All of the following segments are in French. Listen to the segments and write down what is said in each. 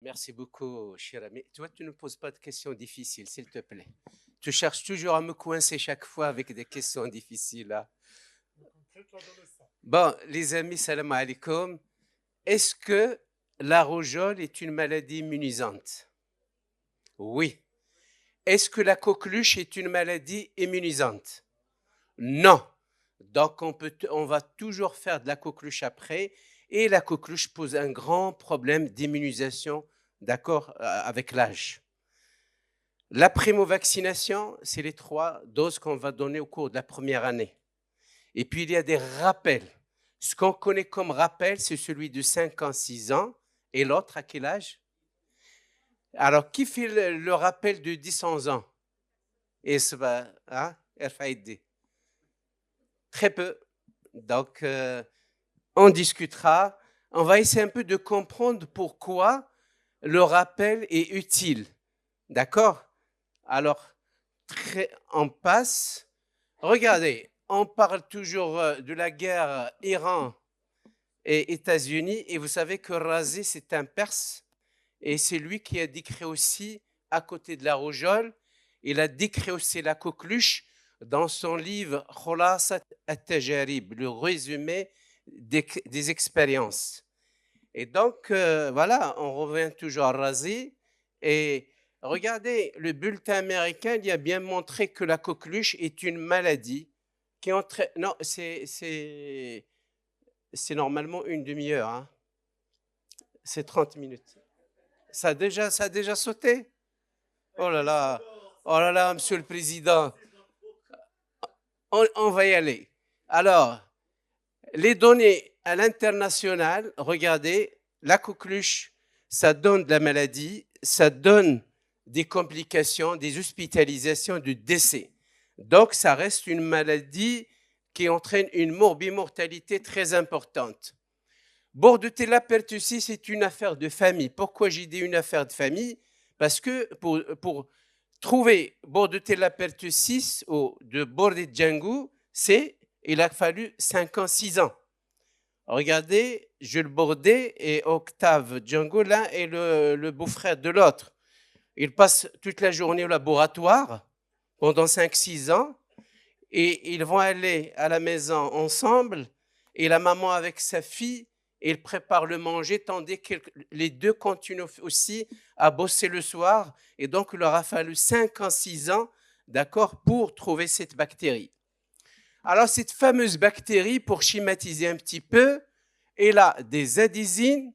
Merci beaucoup, cher ami. Toi, tu ne poses pas de questions difficiles, s'il te plaît. Tu cherches toujours à me coincer chaque fois avec des questions difficiles, là. Bon, les amis, salam alaikum. Est-ce que la rougeole est une maladie immunisante? Oui. Est-ce que la coqueluche est une maladie immunisante? Non. Donc, on va toujours faire de la coqueluche après. Et la coqueluche pose un grand problème d'immunisation, d'accord, avec l'âge. La primo-vaccination, c'est les 3 doses qu'on va donner au cours de la première année. Et puis, il y a des rappels. Ce qu'on connaît comme rappel, c'est celui de 5 ans, 6 ans. Et l'autre, à quel âge? Alors, qui fait le rappel de 10 ans? Et ça va, hein? Très peu. Donc, on discutera. On va essayer un peu de comprendre pourquoi le rappel est utile. D'accord? Alors, on passe. Regardez, on parle toujours de la guerre Iran et États-Unis. Et vous savez que Razi, c'est un Perse. Et c'est lui qui a décrit aussi, à côté de la rougeole, il a décrit aussi la coqueluche dans son livre Khulasat at-Tajarib, le résumé des expériences. Et donc, voilà, on revient toujours à Razi. Et regardez, le bulletin américain, il a bien montré que la coqueluche est une maladie qui entraîne. Non, c'est normalement une demi-heure, hein. C'est 30 minutes. Ça a déjà sauté? Oh là là, Monsieur le Président, on va y aller. Alors, les données à l'international, regardez, la coqueluche, ça donne de la maladie, ça donne des complications, des hospitalisations, du décès. Donc, ça reste une maladie qui entraîne une morbimortalité très importante. Bordetella pertussis, c'est une affaire de famille. Pourquoi j'ai dit une affaire de famille? Parce que pour trouver Bordetella pertussis ou de Bordetjangu, il a fallu 5 ans, 6 ans. Regardez, Jules Bordet et Octave Django, l'un est le beau-frère de l'autre. Ils passent toute la journée au laboratoire pendant 5-6 ans et ils vont aller à la maison ensemble et la maman avec sa fille, ils préparent le manger tandis que les deux continuent aussi à bosser le soir et donc il leur a fallu 5 ans, 6 ans, d'accord, pour trouver cette bactérie. Alors cette fameuse bactérie, pour schématiser un petit peu, elle a des adhésines,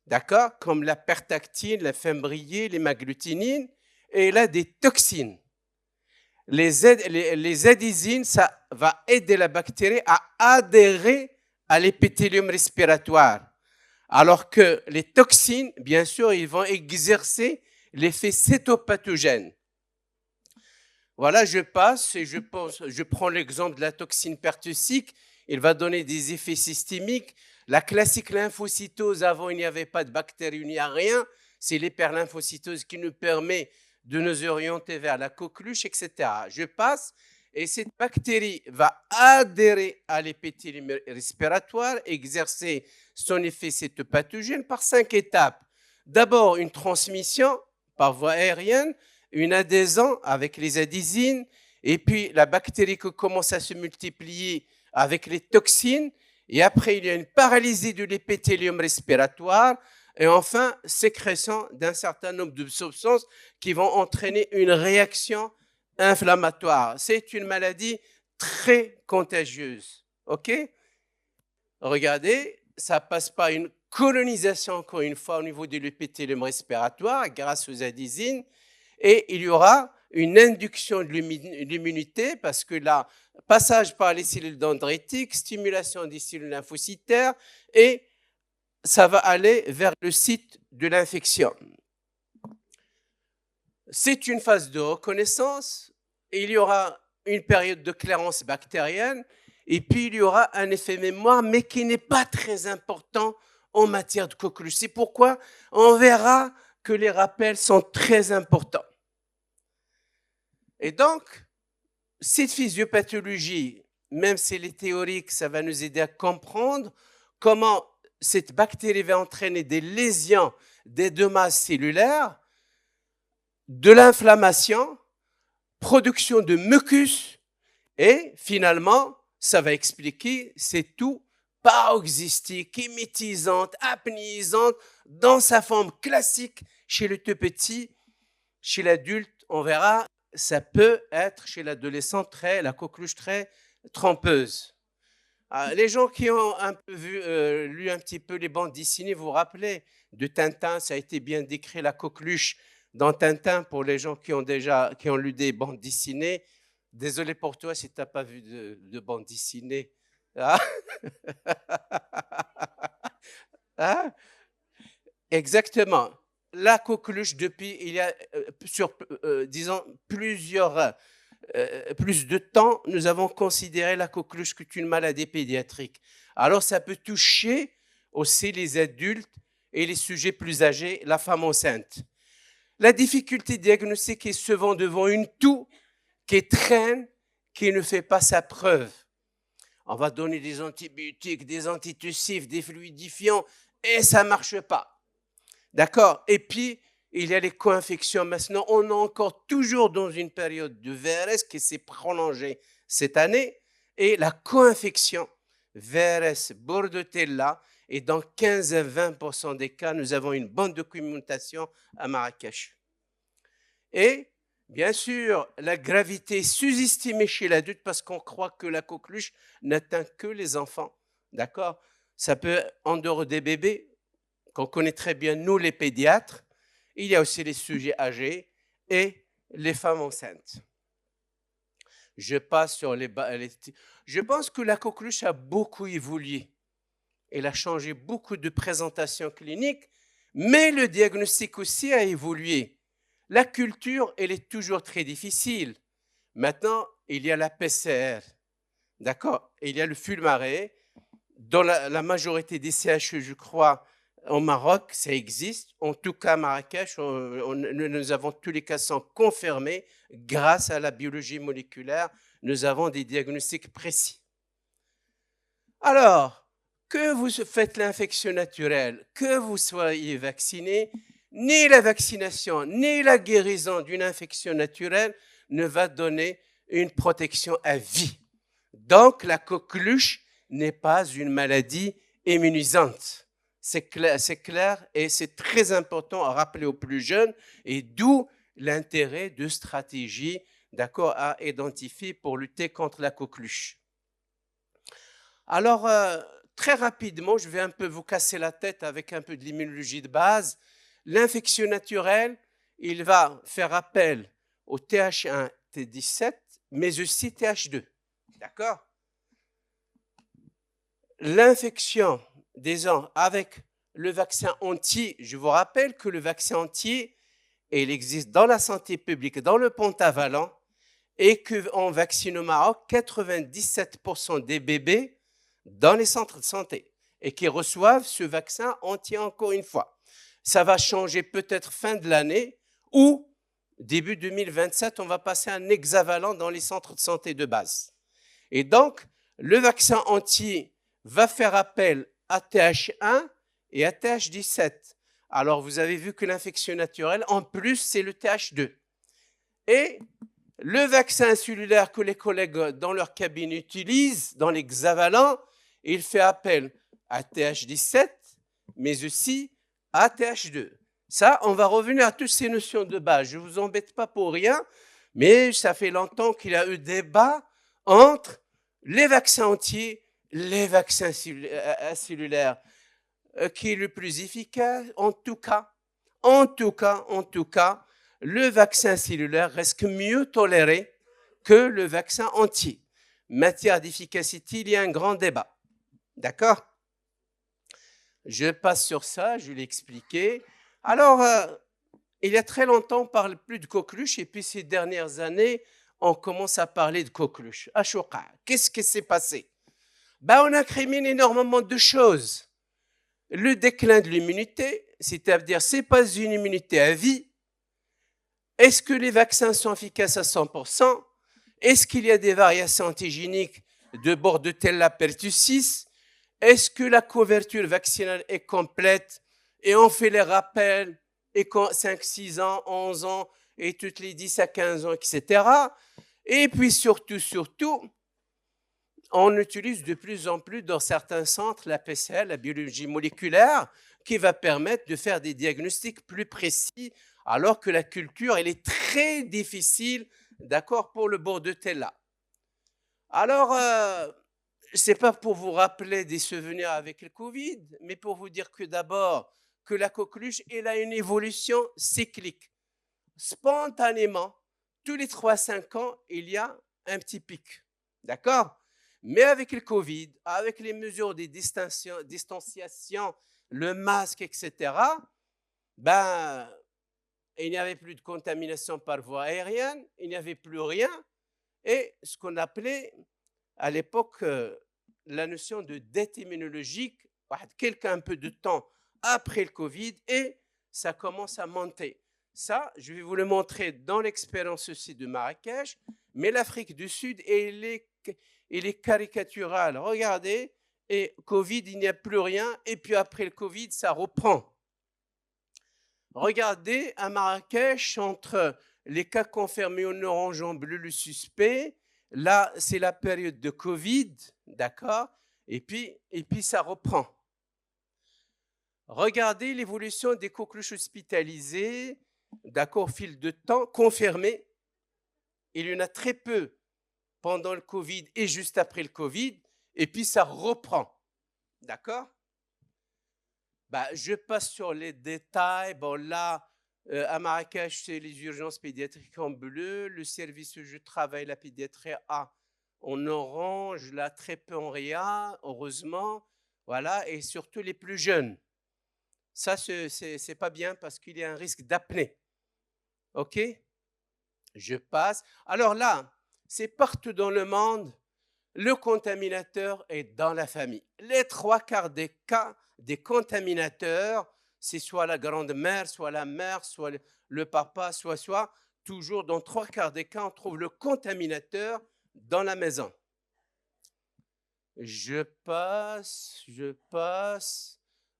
d'accord, comme la pertactine, la fimbriée, les magglutinines, et elle a des toxines. Les adhésines, ça va aider la bactérie à adhérer à l'épithélium respiratoire. Alors que les toxines, bien sûr, ils vont exercer l'effet cétopathogène. Voilà, je passe et je prends l'exemple de la toxine pertussique. Il va donner des effets systémiques. La classique lymphocytose, avant, il n'y avait pas de bactéries, il n'y a rien. C'est l'hyperlymphocytose qui nous permet de nous orienter vers la coqueluche, etc. Je passe et cette bactérie va adhérer à l'épithélium respiratoire, exercer son effet cétopathogène par 5 étapes. D'abord, une transmission par voie aérienne, une adhésion avec les adhésines, et puis la bactérie qui commence à se multiplier avec les toxines, et après il y a une paralysie de l'épithélium respiratoire, et enfin sécrétion d'un certain nombre de substances qui vont entraîner une réaction inflammatoire. C'est une maladie très contagieuse. OK? Regardez, ça passe par une colonisation, encore une fois, au niveau de l'épithélium respiratoire grâce aux adhésines, et il y aura une induction de l'immunité parce que là, passage par les cellules dendritiques, stimulation des cellules lymphocytaires et ça va aller vers le site de l'infection. C'est une phase de reconnaissance et il y aura une période de clairance bactérienne et puis il y aura un effet mémoire mais qui n'est pas très important en matière de coqueluche. C'est pourquoi on verra que les rappels sont très importants. Et donc, cette physiopathologie, même si elle est théorique, ça va nous aider à comprendre comment cette bactérie va entraîner des lésions des dommages cellulaires, de l'inflammation, production de mucus, et finalement, ça va expliquer c'est tout paroxystique, hémétisante, apnéisante, dans sa forme classique chez le tout petit. Chez l'adulte, on verra, ça peut être chez l'adolescent la coqueluche très trompeuse. Les gens qui ont un peu lu un petit peu les bandes dessinées, vous vous rappelez de Tintin, ça a été bien décrit, la coqueluche dans Tintin, pour les gens qui ont lu des bandes dessinées. Désolé pour toi si tu n'as pas vu de bande dessinée. Ah. Hein? Exactement. La coqueluche, depuis il y a disons plus de temps, nous avons considéré la coqueluche comme une maladie pédiatrique. Alors ça peut toucher aussi les adultes et les sujets plus âgés, la femme enceinte. La difficulté diagnostique est souvent devant une toux qui traîne, qui ne fait pas sa preuve. On va donner des antibiotiques, des antitussifs, des fluidifiants, et ça ne marche pas. D'accord? Et puis, il y a les co-infections. Maintenant, on est encore toujours dans une période de VRS qui s'est prolongée cette année. Et la co-infection, VRS, Bordetella, et dans 15 à 20% des cas, nous avons une bonne documentation à Marrakech. Et bien sûr, la gravité est sous-estimée chez l'adulte parce qu'on croit que la coqueluche n'atteint que les enfants. D'accord? Ça peut, en dehors des bébés, qu'on connaît très bien, nous les pédiatres, il y a aussi les sujets âgés et les femmes enceintes. Je passe sur les... Je pense que la coqueluche a beaucoup évolué. Elle a changé beaucoup de présentations cliniques, mais le diagnostic aussi a évolué. La culture, elle est toujours très difficile. Maintenant, il y a la PCR, d'accord? Il y a le fulmaré. Dans la majorité des CHE, je crois, au Maroc, ça existe. En tout cas, à Marrakech, nous avons tous les cas sont confirmés grâce à la biologie moléculaire. Nous avons des diagnostics précis. Alors, que vous faites l'infection naturelle, que vous soyez vacciné, ni la vaccination, ni la guérison d'une infection naturelle ne va donner une protection à vie. Donc, la coqueluche n'est pas une maladie immunisante. C'est clair et c'est très important à rappeler aux plus jeunes, et d'où l'intérêt de stratégies, d'accord, à identifier pour lutter contre la coqueluche. Alors, très rapidement, je vais un peu vous casser la tête avec un peu de l'immunologie de base. L'infection naturelle, il va faire appel au TH1, T17, mais aussi TH2. D'accord? L'infection des gens avec le vaccin anti, je vous rappelle que le vaccin anti, il existe dans la santé publique, dans le pentavalent, et qu'en vaccine au Maroc, 97% des bébés dans les centres de santé et qui reçoivent ce vaccin anti encore une fois. Ça va changer peut-être fin de l'année ou début 2027, on va passer un hexavalent dans les centres de santé de base. Et donc, le vaccin anti va faire appel à TH1 et à TH17. Alors, vous avez vu que l'infection naturelle, en plus, c'est le TH2. Et le vaccin cellulaire que les collègues dans leur cabine utilisent, dans l'hexavalent, il fait appel à TH17, mais aussi à TH2. Ça, on va revenir à toutes ces notions de base. Je ne vous embête pas pour rien, mais ça fait longtemps qu'il y a eu débat entre les vaccins entiers, les vaccins cellulaires. Qui est le plus efficace? En tout cas, le vaccin cellulaire reste mieux toléré que le vaccin entier. Matière d'efficacité, il y a un grand débat. D'accord? Je passe sur ça, je l'ai expliqué. Alors, il y a très longtemps, on ne parle plus de coqueluche, et puis ces dernières années, on commence à parler de coqueluche. Ashouqa, qu'est-ce qui s'est passé? On incrimine énormément de choses. Le déclin de l'immunité, c'est-à-dire ce n'est pas une immunité à vie. Est-ce que les vaccins sont efficaces à 100%? Est-ce qu'il y a des variations antigéniques de Bordetella pertussis? Est-ce que la couverture vaccinale est complète? Et on fait les rappels, et 5, 6 ans, 11 ans, et toutes les 10 à 15 ans, etc. Et puis surtout, on utilise de plus en plus dans certains centres la PCR, la biologie moléculaire, qui va permettre de faire des diagnostics plus précis, alors que la culture, elle est très difficile, d'accord, pour le Bordetella. Alors, ce n'est pas pour vous rappeler des souvenirs avec le Covid, mais pour vous dire que d'abord, que la coqueluche, elle a une évolution cyclique. Spontanément, tous les 3-5 ans, il y a un petit pic. D'accord? Mais avec le Covid, avec les mesures de distanciation, le masque, etc., ben, il n'y avait plus de contamination par voie aérienne, il n'y avait plus rien. Et ce qu'on appelait à l'époque la notion de dette immunologique, quelques un peu de temps après le Covid, et ça commence à monter. Ça, je vais vous le montrer dans l'expérience aussi de Marrakech, mais l'Afrique du Sud, elle est caricaturale. Regardez, et Covid, il n'y a plus rien, et puis après le Covid, ça reprend. Regardez à Marrakech, entre les cas confirmés en orange, en bleu, le suspect, là, c'est la période de Covid, d'accord, et puis ça reprend. Regardez l'évolution des coqueluches hospitalisées, d'accord, au fil de temps, confirmées. Il y en a très peu pendant le Covid et juste après le Covid, et puis ça reprend, d'accord. Bah, je passe sur les détails. Bon, là, à Marrakech, c'est les urgences pédiatriques en bleu. Le service où je travaille, la pédiatrie A, en orange. Là, très peu en RIA, heureusement. Voilà, et surtout les plus jeunes. Ça, c'est pas bien parce qu'il y a un risque d'apnée. OK? Je passe. Alors là, c'est partout dans le monde. Le contaminateur est dans la famille. Les 3/4 des cas des contaminateurs, c'est soit la grande-mère, soit la mère, soit le papa, soit, toujours dans 3/4 des cas, on trouve le contaminateur dans la maison. Je passe.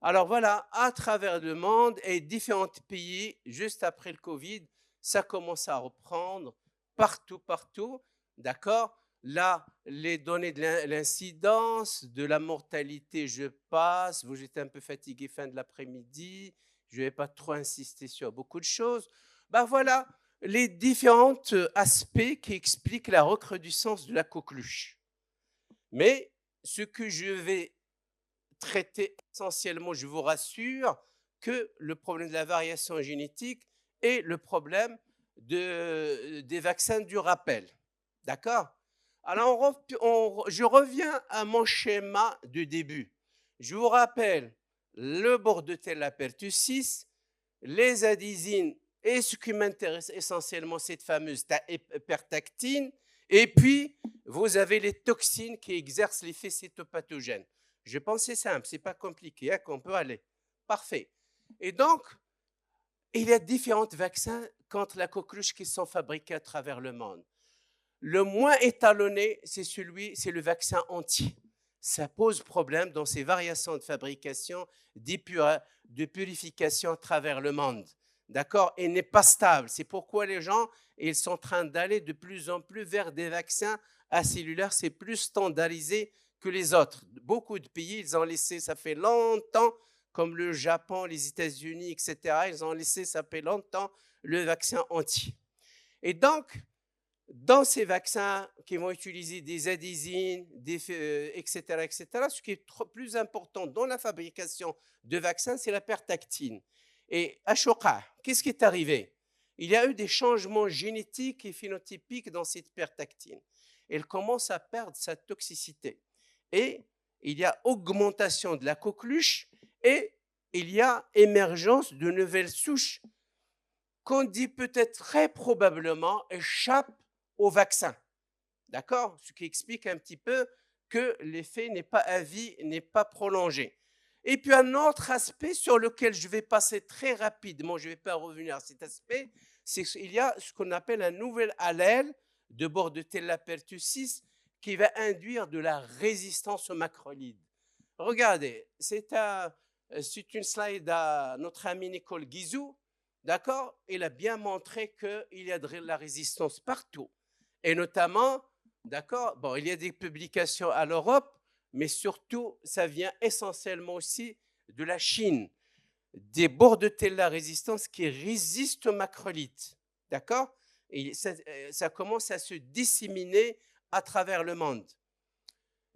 Alors voilà, à travers le monde et différents pays, juste après le Covid, ça commence à reprendre partout, d'accord? Là, les données de l'incidence, de la mortalité, je passe. Vous êtes un peu fatigué fin de l'après-midi. Je ne vais pas trop insister sur beaucoup de choses. Ben voilà, les différents aspects qui expliquent la recrudescence de la coqueluche. Mais ce que je vais traiter essentiellement, je vous rassure, que le problème de la variation génétique et le problème des vaccins du rappel. D'accord? Alors, je reviens à mon schéma de début. Je vous rappelle le Bordetella pertussis, les adésines et ce qui m'intéresse essentiellement, cette fameuse hypertactine. Et puis, vous avez les toxines qui exercent l'effet cytopathogène. Je pense que c'est simple, ce n'est pas compliqué, hein, qu'on peut aller. Parfait. Et donc, il y a différents vaccins contre la coqueluche qui sont fabriqués à travers le monde. Le moins étalonné, c'est le vaccin anti. Ça pose problème dans ces variations de fabrication, de purification à travers le monde. D'accord? Et n'est pas stable. C'est pourquoi les gens, ils sont en train d'aller de plus en plus vers des vaccins acellulaires. C'est plus standardisé que les autres. Beaucoup de pays, ils ont laissé, ça fait longtemps, comme le Japon, les États-Unis, etc., ils ont laissé, ça fait longtemps, le vaccin anti. Et donc, dans ces vaccins qui vont utiliser des adésines, etc., ce qui est plus important dans la fabrication de vaccins, c'est la pertactine. Et à Choqa, qu'est-ce qui est arrivé? Il y a eu des changements génétiques et phénotypiques dans cette pertactine. Elle commence à perdre sa toxicité. Et il y a augmentation de la coqueluche et il y a émergence de nouvelles souches qu'on dit peut-être très probablement échappent au vaccin. D'accord? Ce qui explique un petit peu que l'effet n'est pas à vie, n'est pas prolongé. Et puis un autre aspect sur lequel je vais passer très rapidement, je ne vais pas revenir à cet aspect, c'est qu'il y a ce qu'on appelle un nouvel allèle de Bordetella pertussis qui va induire de la résistance aux macrolides. Regardez, c'est une slide à notre ami Nicole Guizou, d'accord? Il a bien montré qu'il y a de la résistance partout. Et notamment, d'accord, bon, il y a des publications à l'Europe, mais surtout, ça vient essentiellement aussi de la Chine, des Bordetella résistance qui résistent au macrolithe, d'accord? Et ça commence à se disséminer à travers le monde.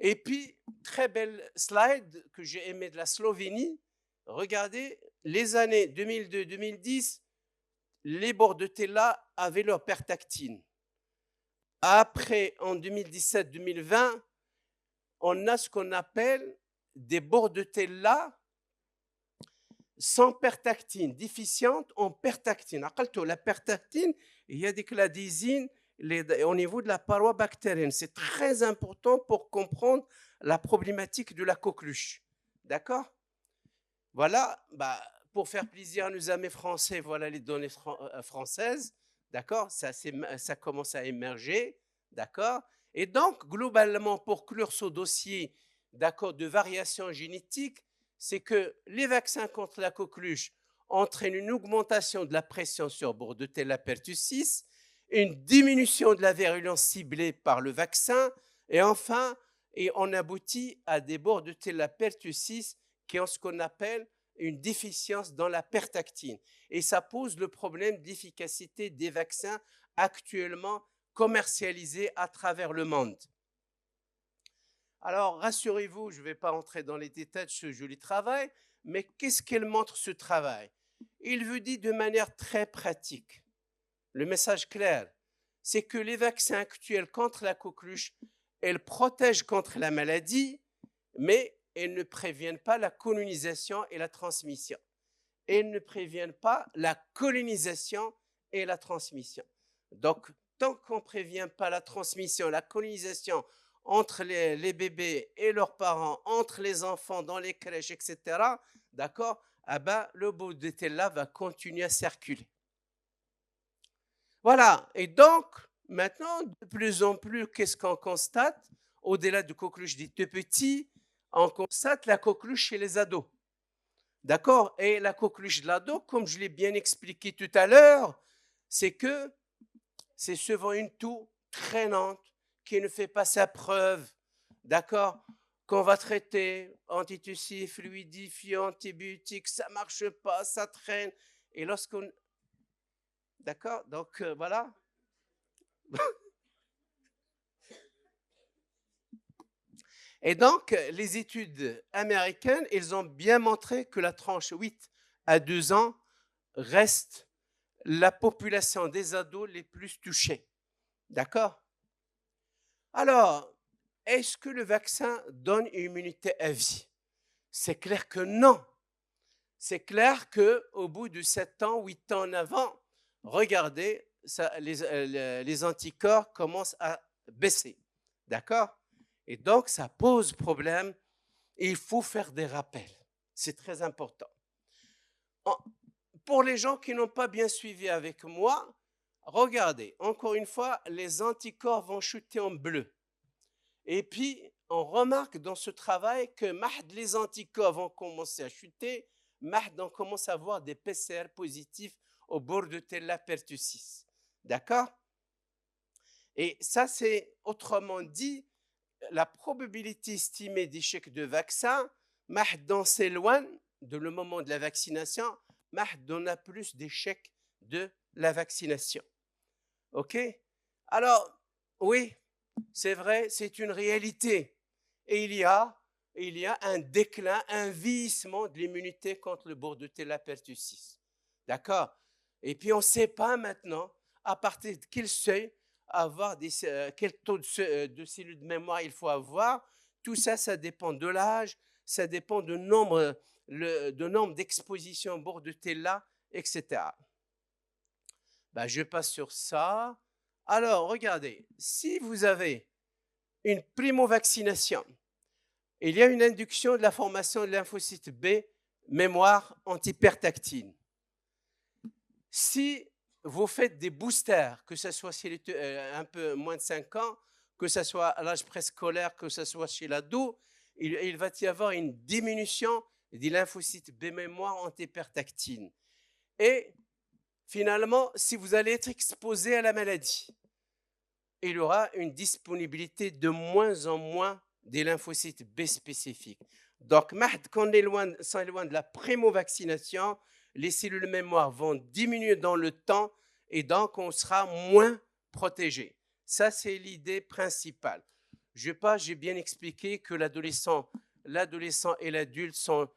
Et puis, très belle slide que j'ai aimé de la Slovénie. Regardez, les années 2002-2010, les Bordetella avaient leur pertactine. Après, en 2017-2020, on a ce qu'on appelle des Bordetella sans pertactine, déficientes en pertactine. La pertactine, il y a des cladésines au niveau de la paroi bactérienne. C'est très important pour comprendre la problématique de la coqueluche. D'accord? Voilà, pour faire plaisir à nos amis français, voilà les données françaises. D'accord? Ça commence à émerger. D'accord? Et donc, globalement, pour clore ce dossier d'accord, de variation génétique, c'est que les vaccins contre la coqueluche entraînent une augmentation de la pression sur Bordetella pertussis, une diminution de la virulence ciblée par le vaccin, et enfin, on aboutit à des Bordetella pertussis qui ont ce qu'on appelle une déficience dans la pertactine. Et ça pose le problème d'efficacité des vaccins actuellement commercialisés à travers le monde. Alors, rassurez-vous, je ne vais pas entrer dans les détails de ce joli travail, mais qu'est-ce qu'elle montre ce travail? Il vous dit de manière très pratique, le message clair, c'est que les vaccins actuels contre la coqueluche, elles protègent contre la maladie, mais elles ne préviennent pas la colonisation et la transmission. Elles ne préviennent pas la colonisation et la transmission. Donc, tant qu'on ne prévient pas la transmission, la colonisation entre les bébés et leurs parents, entre les enfants dans les crèches, etc., d'accord, le Bordetella va continuer à circuler. Voilà, et donc, maintenant, de plus en plus, qu'est-ce qu'on constate? Au-delà du coqueluche des tout petits, on constate la coqueluche chez les ados. D'accord? Et la coqueluche de l'ado, comme je l'ai bien expliqué tout à l'heure, c'est que c'est souvent une toux traînante qui ne fait pas sa preuve. D'accord? Qu'on va traiter antitussif, fluidifiant, antibiotique, ça ne marche pas, ça traîne. Et lorsqu'on. D'accord? Donc, voilà. Et donc, les études américaines, elles ont bien montré que la tranche 8 à 2 ans reste la population des ados les plus touchés. D'accord? Alors, est-ce que le vaccin donne une immunité à vie? C'est clair que non. C'est clair qu'au bout de 7 ans, 8 ans en avant, regardez, les anticorps commencent à baisser. D'accord? Et donc, ça pose problème et il faut faire des rappels. C'est très important. Pour les gens qui n'ont pas bien suivi avec moi, regardez, encore une fois, les anticorps vont chuter en bleu. Et puis, on remarque dans ce travail que les anticorps vont commencer à chuter, on commence à avoir des PCR positifs au Bordetella pertussis. D'accord? Et ça, c'est autrement dit, la probabilité estimée d'échec de vaccin, on s'éloigne de le moment de la vaccination, on a plus d'échecs de la vaccination. OK? Alors, oui, c'est vrai, c'est une réalité. Et il y a un déclin, un vieillissement de l'immunité contre le Bordetella pertussis. D'accord? Et puis, on ne sait pas maintenant à partir de quel seuil avoir quel taux de cellules de mémoire il faut avoir. Tout ça, ça dépend de l'âge, ça dépend du nombre d'expositions au Bordetella, etc. Je passe sur ça. Alors, regardez, si vous avez une primo-vaccination, il y a une induction de la formation de lymphocytes B, mémoire antipertactine. Si vous faites des boosters, que ce soit chez un peu moins de 5 ans, que ce soit à l'âge préscolaire, que ce soit chez l'ado, il va y avoir une diminution des lymphocytes B mémoire antihypertactine. Et finalement, si vous allez être exposé à la maladie, il y aura une disponibilité de moins en moins des lymphocytes B spécifiques. Donc, quand on s'éloigne de la primo-vaccination, les cellules mémoire vont diminuer dans le temps et donc on sera moins protégé. Ça, c'est l'idée principale. J'ai bien expliqué que l'adolescent et l'adulte sont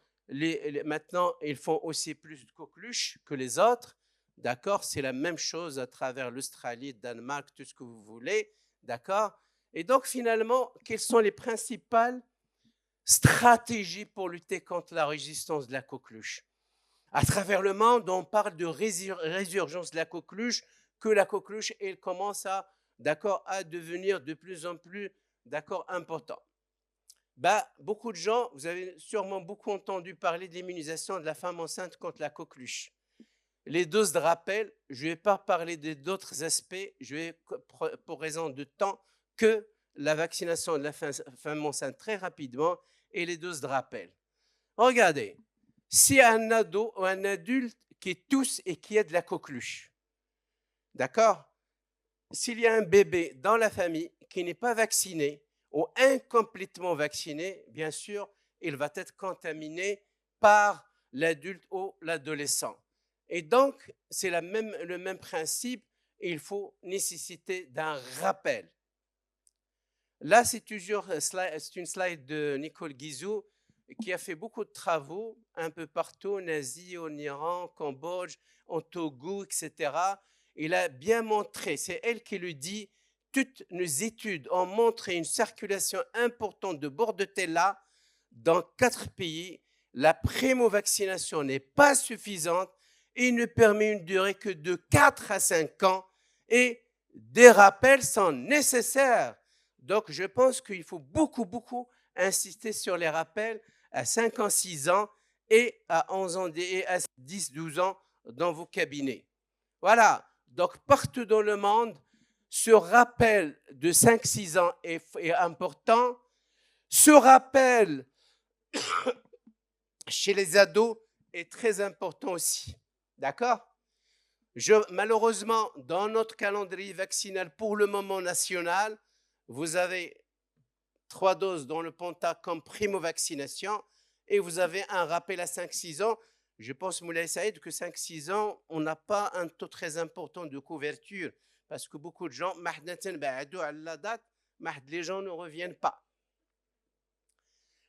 maintenant, ils font aussi plus de coqueluches que les autres. D'accord? C'est la même chose à travers l'Australie, le Danemark, tout ce que vous voulez. D'accord? Et donc, finalement, quelles sont les principales stratégies pour lutter contre la résistance de la coqueluche? À travers le monde, on parle de résurgence de la coqueluche, que la coqueluche, elle commence à devenir de plus en plus important. Beaucoup de gens, vous avez sûrement beaucoup entendu parler de l'immunisation de la femme enceinte contre la coqueluche. Les doses de rappel, je ne vais pas parler d'autres aspects, je vais, pour raison de temps, que la vaccination de la femme enceinte très rapidement et les doses de rappel. Regardez, si un ado ou un adulte qui tousse et qui a de la coqueluche, d'accord? S'il y a un bébé dans la famille qui n'est pas vacciné ou incomplètement vacciné, bien sûr, il va être contaminé par l'adulte ou l'adolescent. Et donc, c'est le même principe, il faut nécessiter d'un rappel. Là, c'est une slide de Nicole Guizou qui a fait beaucoup de travaux un peu partout, en Asie, en Iran, en Cambodge, en Togo, etc. Il a bien montré, c'est elle qui le dit, toutes nos études ont montré une circulation importante de Bordetella dans 4 pays. La primo-vaccination n'est pas suffisante et ne permet une durée que de 4 à 5 ans et des rappels sont nécessaires. Donc, je pense qu'il faut beaucoup insister sur les rappels à 5 ans, 6 ans et à 11 ans et à 10, 12 ans dans vos cabinets. Voilà. Donc, partout dans le monde, ce rappel de 5, 6 ans est important. Ce rappel chez les ados est très important aussi. D'accord? Malheureusement, dans notre calendrier vaccinal pour le moment national, vous avez 3 doses dans le Ponta comme primo-vaccination et vous avez un rappel à 5-6 ans. Je pense, Moulay Saïd, que 5-6 ans, on n'a pas un taux très important de couverture parce que beaucoup de gens, les gens ne reviennent pas.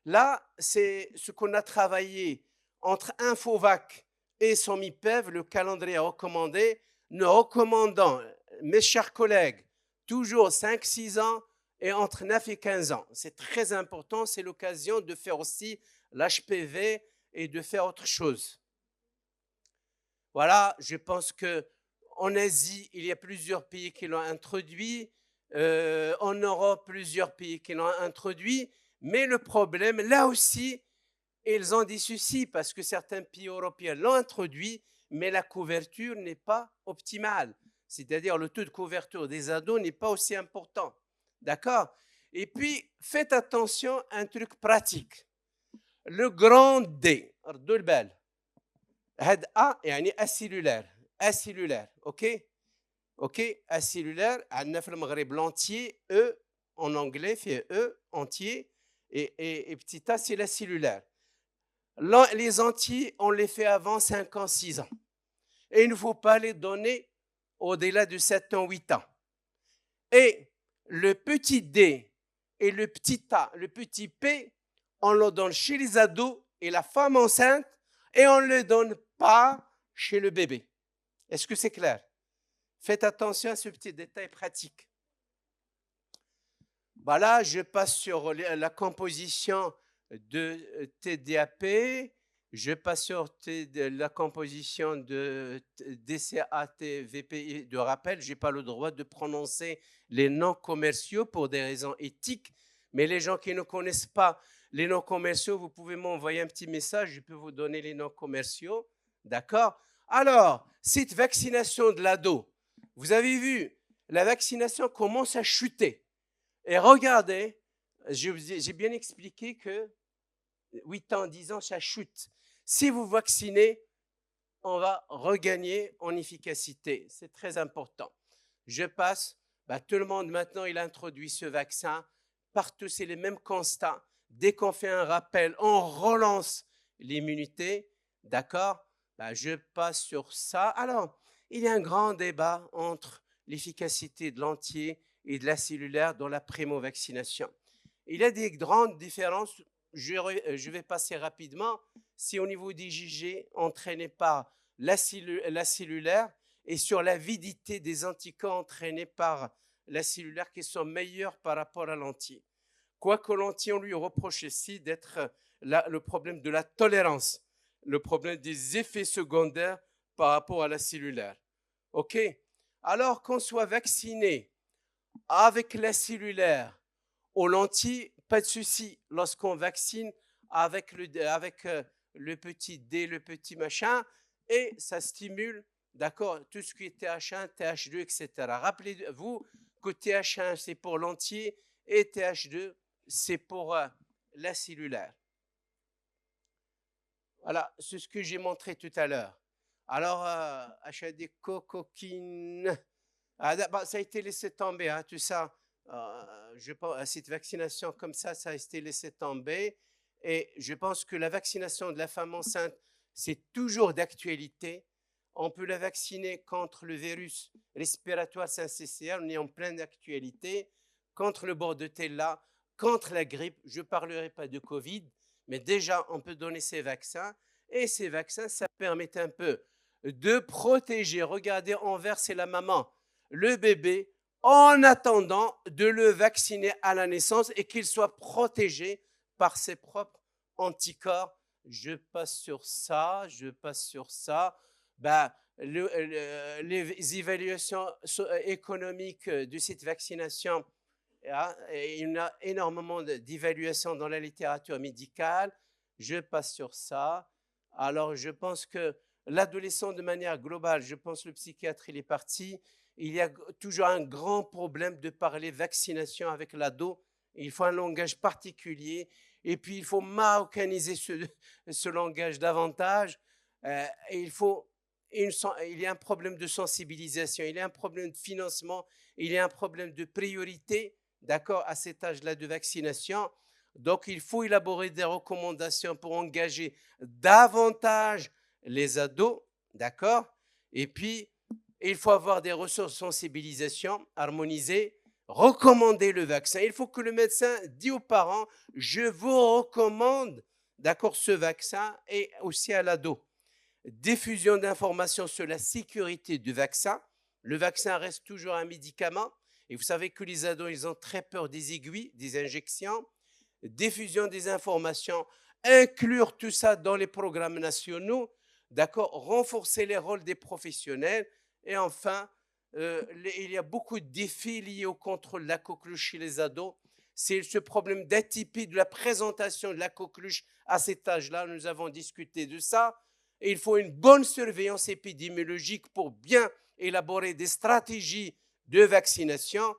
Là, c'est ce qu'on a travaillé entre Infovac et Somipev, le calendrier recommandé, nous recommandons, mes chers collègues, toujours 5-6 ans et entre 9 et 15 ans. C'est très important, c'est l'occasion de faire aussi l'HPV et de faire autre chose. Voilà, je pense qu'en Asie, il y a plusieurs pays qui l'ont introduit, en Europe, plusieurs pays qui l'ont introduit, mais le problème, là aussi, ils ont des soucis parce que certains pays européens l'ont introduit, mais la couverture n'est pas optimale. C'est-à-dire le taux de couverture des ados n'est pas aussi important. D'accord? Et puis, faites attention à un truc pratique. Le grand D, ردوا البال. هاد A يعني acellulaire. Acellulaire, ok? Ok? Acellulaire, عندنا في المغرب l'entier, E en anglais fait E, entier, et petit a, c'est la cellulaire. Les entiers, on les fait avant 5 ans, 6 ans. Et il ne faut pas les donner au-delà de 7 ans, 8 ans. Et le petit D et le petit A, le petit P, on le donne chez les ados et la femme enceinte et on ne le donne pas chez le bébé. Est-ce que c'est clair? Faites attention à ce petit détail pratique. Voilà, je passe sur la composition de TDAP, je passe sur la composition de DCAT-VPI de rappel. Je n'ai pas le droit de prononcer les noms commerciaux pour des raisons éthiques, mais les gens qui ne connaissent pas les noms commerciaux, vous pouvez m'envoyer un petit message, je peux vous donner les noms commerciaux. D'accord? Alors, cette vaccination de l'ado, vous avez vu, la vaccination commence à chuter. Et regardez, j'ai bien expliqué que 8 ans, 10 ans, ça chute. Si vous vaccinez, on va regagner en efficacité. C'est très important. Je passe. Tout le monde maintenant, il introduit ce vaccin. Partout, c'est les mêmes constats. Dès qu'on fait un rappel, on relance l'immunité. D'accord? Je passe sur ça. Alors, il y a un grand débat entre l'efficacité de l'anti et de la cellulaire dans la primo-vaccination. Il y a des grandes différences. Je vais passer rapidement. Si au niveau des IgG, entraîné par la cellulaire, et sur l'avidité des anticorps entraînés par la cellulaire qui sont meilleurs par rapport à l'anti. Quoique l'anti, on lui reproche ici d'être le problème de la tolérance, le problème des effets secondaires par rapport à la cellulaire. OK? Alors qu'on soit vacciné avec la cellulaire au lentille, pas de souci. Lorsqu'on vaccine avec le petit D, le petit machin, et ça stimule, d'accord, tout ce qui est TH1, TH2, etc. Rappelez-vous que TH1, c'est pour l'entier et TH2, c'est pour la cellulaire. Voilà, c'est ce que j'ai montré tout à l'heure. Alors, HAD coquine, ça a été laissé tomber, hein, tout ça. Je pense, cette vaccination comme ça a été laissé tomber. Et je pense que la vaccination de la femme enceinte, c'est toujours d'actualité. On peut la vacciner contre le virus respiratoire syncytial, on est en pleine actualité, contre le bordetella, contre la grippe. Je ne parlerai pas de Covid, mais déjà, on peut donner ces vaccins. Et ces vaccins, ça permet un peu de protéger. Regardez, on verse la maman, le bébé, en attendant de le vacciner à la naissance et qu'il soit protégé par ses propres anticorps. Je passe sur ça. Les évaluations économiques de cette vaccination, il y a énormément d'évaluations dans la littérature médicale. Je passe sur ça. Alors, je pense que l'adolescent, de manière globale, je pense que le psychiatre, il est parti. Il y a toujours un grand problème de parler vaccination avec l'ado. Il faut un langage particulier. Et puis, il faut marocaniser ce langage davantage. Il y a un problème de sensibilisation, il y a un problème de financement, il y a un problème de priorité, d'accord, à cet âge-là de vaccination. Donc, il faut élaborer des recommandations pour engager davantage les ados, d'accord? Et puis, il faut avoir des ressources de sensibilisation harmonisées, recommander le vaccin. Il faut que le médecin dise aux parents, je vous recommande, d'accord, ce vaccin, et aussi à l'ado. Diffusion d'informations sur la sécurité du vaccin. Le vaccin reste toujours un médicament. Et vous savez que les ados, ils ont très peur des aiguilles, des injections. Diffusion des informations, inclure tout ça dans les programmes nationaux, d'accord, renforcer les rôles des professionnels. Et enfin, il y a beaucoup de défis liés au contrôle de la coqueluche chez les ados. C'est ce problème d'atypie de la présentation de la coqueluche à cet âge-là. Nous avons discuté de ça. Et il faut une bonne surveillance épidémiologique pour bien élaborer des stratégies de vaccination.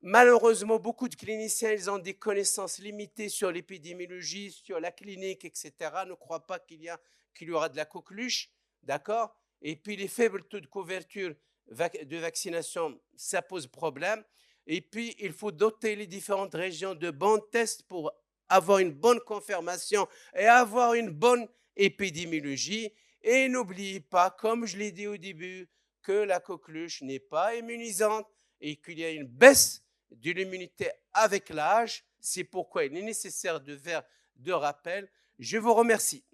Malheureusement, beaucoup de cliniciens, ils ont des connaissances limitées sur l'épidémiologie, sur la clinique, etc. Ne croient pas qu'il y aura de la coqueluche, d'accord? Et puis, les faibles taux de couverture de vaccination, ça pose problème. Et puis, il faut doter les différentes régions de bons tests pour avoir une bonne confirmation et avoir une bonne épidémiologie. Et n'oubliez pas, comme je l'ai dit au début, que la coqueluche n'est pas immunisante et qu'il y a une baisse de l'immunité avec l'âge. C'est pourquoi il est nécessaire de faire de rappel. Je vous remercie.